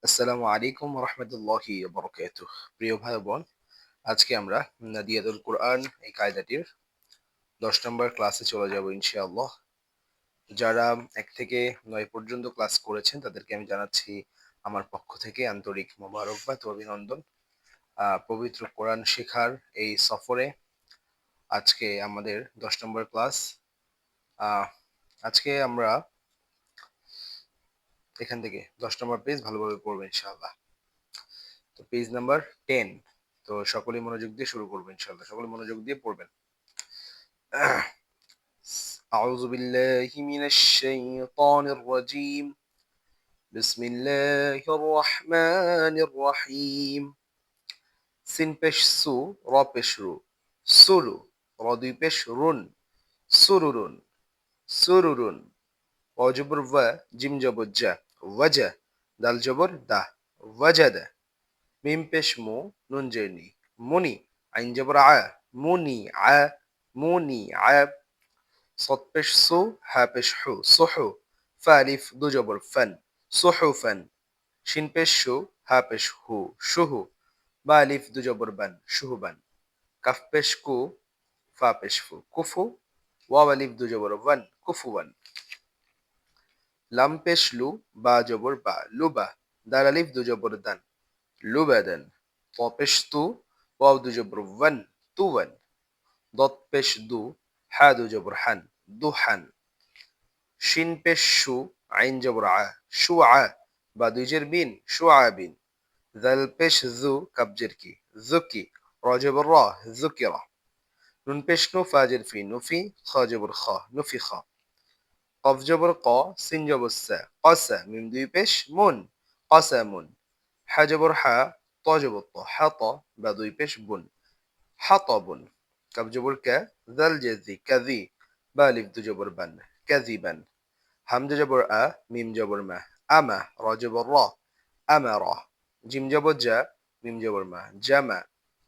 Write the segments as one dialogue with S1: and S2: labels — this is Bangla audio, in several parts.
S1: আসসালামু আলাইকুম রহমতুল্লাহি বরকাতুহ। প্রিয় ভাই বোন, আজকে আমরা নাদিয়াতুল কোরআন এই কায়দাটির 10 নম্বর ক্লাসে চলে যাব ইনশাআল্লাহ। যারা 1 থেকে 9 পর্যন্ত ক্লাস করেছেন তাদেরকে আমি জানাচ্ছি আমার পক্ষ থেকে আন্তরিক মোবারকবাদ ও অভিনন্দন। পবিত্র কোরআন শেখার এই সফরে আজকে আমাদের 10 নম্বর ক্লাস। আহ, আজকে আমরা এখান থেকে 10 নম্বর পেজ ভালোভাবে পড়বো ইনশাআল্লাহ। তো পেজ নাম্বার 10। তো সকলেই মনোযোগ দিয়ে শুরু করবো ইনশাআল্লাহ, সকলে মনোযোগ দিয়ে পড়বেন। أعوذ بالله من الشيطان الرجيم. بسم الله الرحمن الرحيم. সিন পেশ সু, র পেশ রু, সুরু, র দুই পেশ রুন, সুরুরুন, সুরুরুন, ও জবর ওয়া, জিম জবর জা, ওয়াজা, দাল জবর দা, ওয়াজাদা, মিম পেশ মু, নুন জেরনি, মুনি, আইন জবর আ, মুনি আ, মুনি আ, صاد পেশ সু, হা পেশ হু, সুহু, ফা আলিফ দু জবর ফান, সুহুফান, শিন পেশ শু, হা পেশ হু, শুহু, বা আলিফ দু জবর বান, শুহুবান, কাফ পেশ কু, ফা পেশ ফু, কুফু, ওয়াও আলিফ দু জবর ওয়ান, কুফুয়ান, লাম পেশ লু, বা জবর বা, লুবা, দাল আলিফ দু জবর দান, লুবাদান, ত পেশ তু, ওয়াও দু জবর ওয়ান, তুওয়ান, দত পেশ দু, হা দু জবর হান, দুহান, শিন পেশ শু, আইন জবর আ, শু আ, বা দুইজের বিন, শু আ বিন, জাল পেশ জু, কাবজের কি, জুকি, র জবর র, জুকিরা, নুন পেশ নু, ফাজের ফি, নুফি, খ জবর খ, নুফি খ, কফ জবর ক, সিন জবর সা, কসা, মিম দুই পেশ মুন, কসামুন, হা জবর হা, ত জবর ত, হা ত, বা দুই পেশ বুন, হাতবুন, কাব জবর কা, জাল জেজি, কাজি, বা আলিফ দু জবর বান, কাজিবান, হামজা জবর আ, মিম জবর মা, আমা, র জবর র, আমারা, জিম জবর জা, মিম জবর মা, জামা,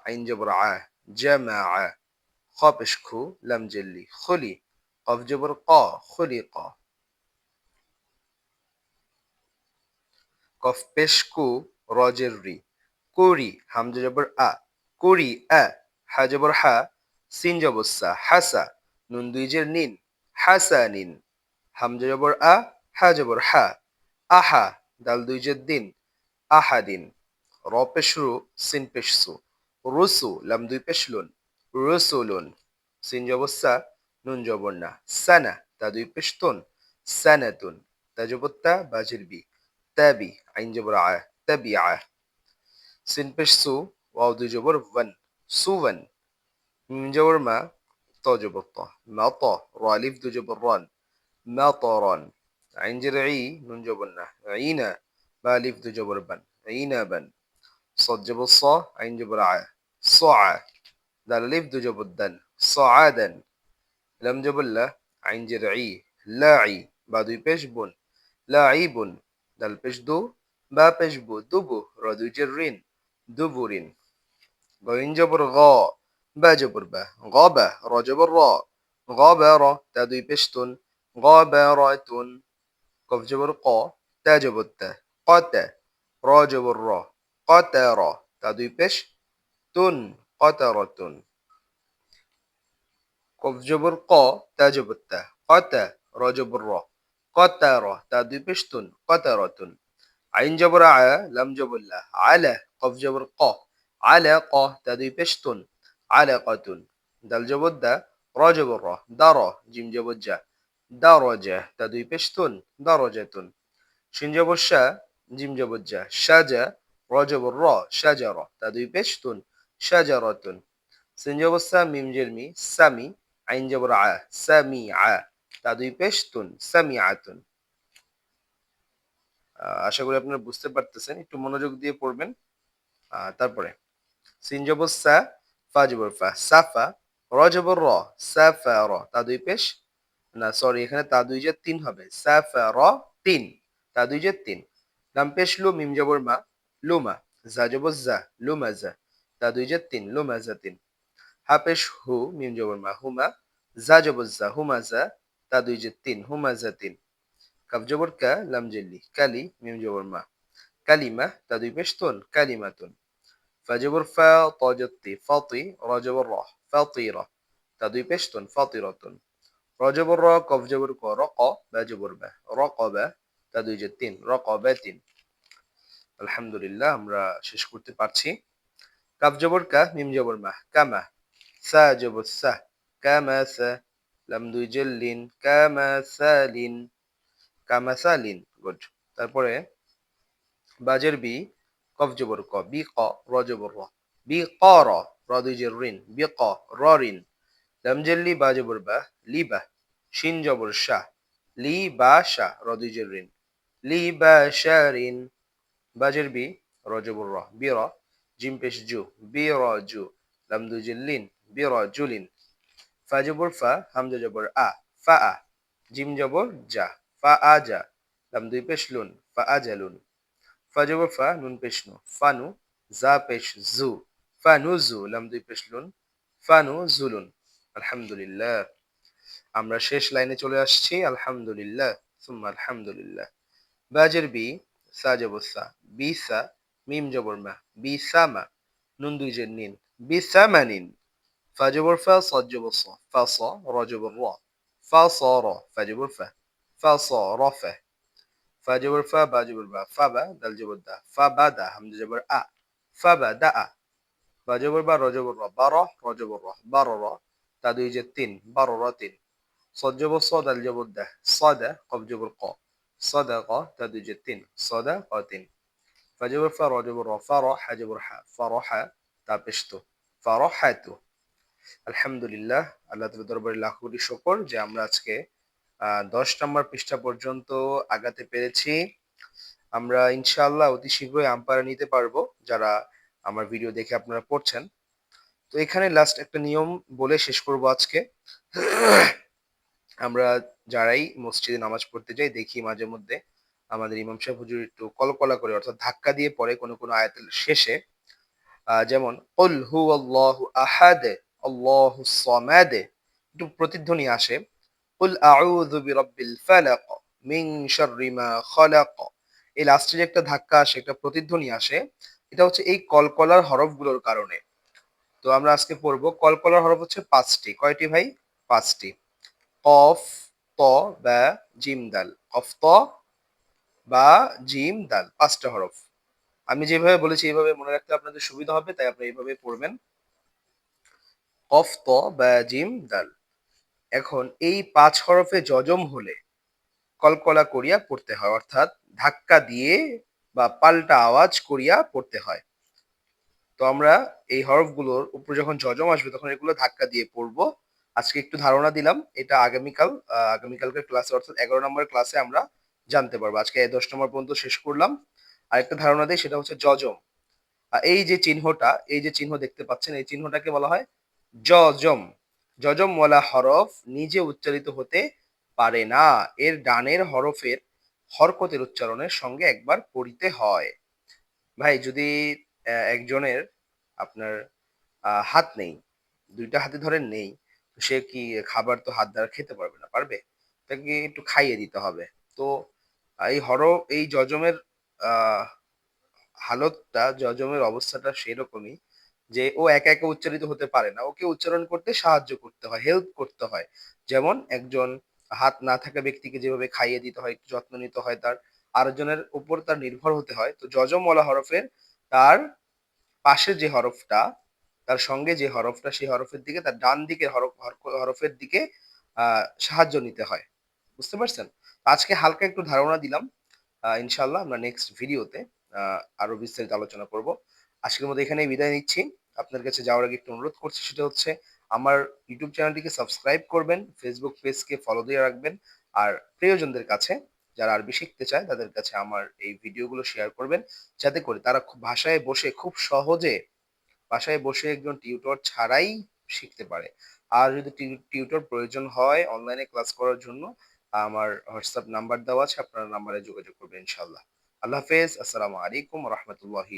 S1: আইন জবর আ, জামা আ, খ পেশ খু, লাম জেল্লি, খুলি, কফ জবর ক, খুলি ক, কফ পেশ কু, রজের রি, কুরি, হামজা জবর আ, কুরি আ, হা জবর হা, সিন জবর সা, হাসা, নুন দুই জের নিন, হাসা নিন, হামজা জবর আ, হা জবর হা, আহা, দাল দুই জের দিন, আহাদিন, র পেশ রু, সিন পেশ সু, রুসু, লাম দুই পেশ লুন, রুসুলুন, সিন জবর সা, নুন জবর না, সানা, তা দুই পেশ তুন, সানাতুন, তা জবর তা, বাজির বি, তাবি, আইন জবর আ, তাবিআ, সিন পেশ সু, ওয়াও দুই জবর ওয়ান, সুওয়ান, মিম জবর মা, ত জবর ত, মা ত, র আলিফ দু জবর রন, মা তরন, আইন জের ই, নুন জবর না, ইনা, বা আলিফ দু জবর বান, ইনাবান, صاد جبر صا، عين جبر ع، صع، دال ألف دو جبر دن، صعادا، لم جبر لا، عين جرعي، لاعي، بعد يبش بون، لاعب، دال بش دو، با بش بو، دبو، را دو جرين، دبورين، غين جبر غا، با جبر با، غابة، را جبر را، غابرة، تا دو يبشتون، غابرة، قف جبر قا، تا جبر تا، قتا، را جبر را، قترة، تا দুই পেশ তুন, قترة، কফ জবর ক, তা জবর তা, قتا، র জবর র, قترة، তা দুই পেশ তুন, قترة، আইন জবর আ, লাম জবর লা, আলা, কফ জবর ক, علق، তা দুই পেশ তুন, علقة، দাল জবর দা, র জবর র, দার, জিম জবর জা, দারজা, তা দুই পেশ তুন, দারজাতুন, শিন জবর শা, জিম জবর জা, শাজা, র জবর র, শাজারা, তা দুই পেশ তুন, শাজারাতুন, সিন জবর সা, মিম জের মি, সামি, আইন জবর আ, সামি আ, তা দুই পেশ তুন, সামি আতুন। আশা করি আপনারা বুঝতে পারতেছেন, একটু মনোযোগ দিয়ে পড়বেন। তারপরে সিন জবর সা, ফা জবর ফা, সাফা, র জবর র, সাফা র, তা দুই পেশ, না সরি, এখানে তা দুই যে তিন হবে, সাফা র, তিন, তা দুই যে তিন, লাম পেশ লু, মিম জবর মা, লুমা, জা জবর জা, লুমা জা, তা দুই যে তিন, লুমা জা তিন, হা পেশ হু, মিম জবর মা, হুমা, জা জবর জা, হুমা জা, তা দুই যে তিন, হুমা জা তিন, কাফ জবর কা, লাম জেল্লি, কালি, মিম জবর মা, কালিমা তা দুই পেশ তুন কালিমাতুন ফাজবর ফা তজত্তি ফাতি রজবর রহ ফাতিরা তা দুই পেশ তুন ফাতিরাতুন রজবর র কফ জবর ক রক বা জবর বা রকবা তা দুই যে তিন রকবাতিন আলহামদুলিল্লাহ আমরা শেষ করতে পারছি কাফ জবর কা মিম জবর মা কামা সা জবর সা কামা সা লাম দুই জেল্লিন কামা সালিন কামা সালিন গুড তারপরে বাজের বি কফ জবর ক বি ক র জবর র বি ক র র দুই জের রিন বি ক র রিন লাম জেল্লি বা জবর বা লিবা শিন জবর শাহ লি বা শাহ র দুই জের রিন লি বা শারিন বাজের বি র জবর র বি র জিম পেশ জু বি র জু লাম দুই জের লিন বি র জুলিন ফা জবর ফা হামজা জবর আ ফা আ জিম জবর জা ফা আ জা লাম দুই পেশ লুন ফা আ জালুন ফা জবর ফা নুন পেশ নু ফানু জা পেশ জু ফানু জু লাম দুই পেশ লুন ফানু জুলুন আলহামদুলিল্লাহ আমরা শেষ লাইনে চলে আসছি আলহামদুলিল্লাহ সুম্মা আলহামদুলিল্লাহ বাজের বি সা জবর সা বি সা মিম জবর মা বি সামা নুন দুই জের নিন বি সামানিন ফা জবর ফা صاد জবর স ফা স র জবর র ফা স র ফা জবর ফা ফা স র ফা ফা জবর ফা বা জবর বা ফা বা দাল জবর দা ফা বা দা হামজা জবর আ ফা বা দা আ বা জবর বা র জবর র বা র র জবর র বা র র তা দুই যে তিন বা র র তিন صاد جبر صاد الجبر ده صاد قف جبر قا صدق تدو جتين صدقة فجبر فرا جبر فرح جبر ح فرح তাপেশতো ফারহাতু আলহামদুলিল্লাহ আল্লাহ তাআলার দরবারে লাখ কোটি শুকর যে আমরা আজকে 10 নম্বর পৃষ্ঠা পর্যন্ত আগাতে পেরেছি আমরা ইনশাআল্লাহ অতি শীঘ্রই আম্পায়ার নিতে পারবো যারা আমার ভিডিও দেখে আপনারা পড়ছেন তো এখানে লাস্ট একটা নিয়ম বলে শেষ করব আজকে আমরা যারাই মসজিদে নামাজ পড়তে যাই দেখি মাঝে মধ্যে আমাদের ইমাম সাহেব হুজুর একটু কলকলা করে অর্থাৎ ধাক্কা দিয়ে পড়ে কোনো কোনো আয়াতের শেষে যেমন কুল হুয়াল্লাহু আহাদ আল্লাহুস সামাদ একটু প্রতিধ্বনি আসে কুল আউযু বিরাব্বিল ফালাক মিন শাররি মা খালাক এই লাস্টে যে একটা ধাক্কা আসে একটা প্রতিধ্বনি আসে এটা হচ্ছে এই কলকলার হরফগুলোর কারণে তো আমরা আজকে পড়বো কলকলার হরফ হচ্ছে পাঁচটি কয়টি ভাই পাঁচটি কফ ত বা জিম দাল কফ ত বা জিম দাল পাঁচটা হরফ আমি যেভাবে বলেছি এইভাবে মনে রাখতে আপনাদের সুবিধা হবে তাই আপনি এইভাবে পড়বেন কফ ত বা জিম দাল এখন এই পাঁচ হরফে জজম হলে কলকলা করিয়া পড়তে হয় অর্থাৎ ধাক্কা দিয়ে বা পাল্টা আওয়াজ করিয়া পড়তে হয় তো আমরা এই হরফগুলোর উপর যখন জজম আসবে তখন এগুলো ধাক্কা দিয়ে পড়বো আজকে একটু ধারণা দিলাম এটা আগামীকালকের ক্লাসে অর্থাৎ 11 নম্বরের ক্লাসে আমরা জানতে পারবো আজকে 10 নম্বর পর্যন্ত শেষ করলাম আরেকটা ধারণা দিই সেটা হচ্ছে জজম এই যে চিহ্ন দেখতে পাচ্ছেন এই চিহ্নটাকে বলা হয় জজম জজম ওয়ালা হরফ নিজে উচ্চারিত হতে পারে না এর ডানের হরফের হরকতের উচ্চারণের সঙ্গে একবার পড়িতে হয় ভাই যদি একজনের আপনার হাত নেই দুইটা হাতে ধরেন নেই তো সে কি খাবার তো হাত দ্বারা খেতে পারবে না পারবে তাকে একটু খাইয়ে দিতে হবে তো এই জজমের আহ হালতটা জজমের অবস্থাটা সেরকমই যে ও একা একা উচ্চারিত হতে পারে না ওকে উচ্চারণ করতে সাহায্য করতে হয় হেল্প করতে হয় যেমন একজন হাত না থাকা ব্যক্তিকে যেভাবে খাইয়ে দিতে হয় একটু যত্ন নিতে হয় তার আরেকজনের উপর তার নির্ভর হতে হয় তো জজম ওয়ালা হরফের তার পাশে যে হরফটা তার সঙ্গে যে হরফটা সেই হরফের দিকে তার ডান দিকের হরফের দিকে সাহায্য নিতে হয় বুঝতে পারছেন আজকে হালকা একটু ধারণা দিলাম ইনশাল্লাহ আমরা নেক্সট ভিডিওতে আরো বিস্তারিত আলোচনা করব আজকের মতো এখানেই বিদায় নিচ্ছি আপনার কাছে যাওয়ার আগে একটু অনুরোধ করছি সেটা হচ্ছে আমার ইউটিউব চ্যানেলটিকে সাবস্ক্রাইব করবেন ফেসবুক পেজকে ফলো দিয়ে রাখবেন আর প্রিয়জনদের কাছে যারা আরবি শিখতে চায় তাদের কাছে আমার এই ভিডিওগুলো শেয়ার করবেন যাতে করে তারা খুব ভাষায় বসে খুব সহজে বাসায় বসে একজন টিউটর ছাড়াই শিখতে পারে আর যদি টিউটর প্রয়োজন হয় অনলাইনে ক্লাস করার জন্য আমার হোয়াটসঅ্যাপ নাম্বার দেওয়া আছে আপনার নাম্বারে যোগাযোগ করবেন ইনশাল্লাহ আল্লাহ হাফেজ আসসালামু আলাইকুম রহমতুল্লাহি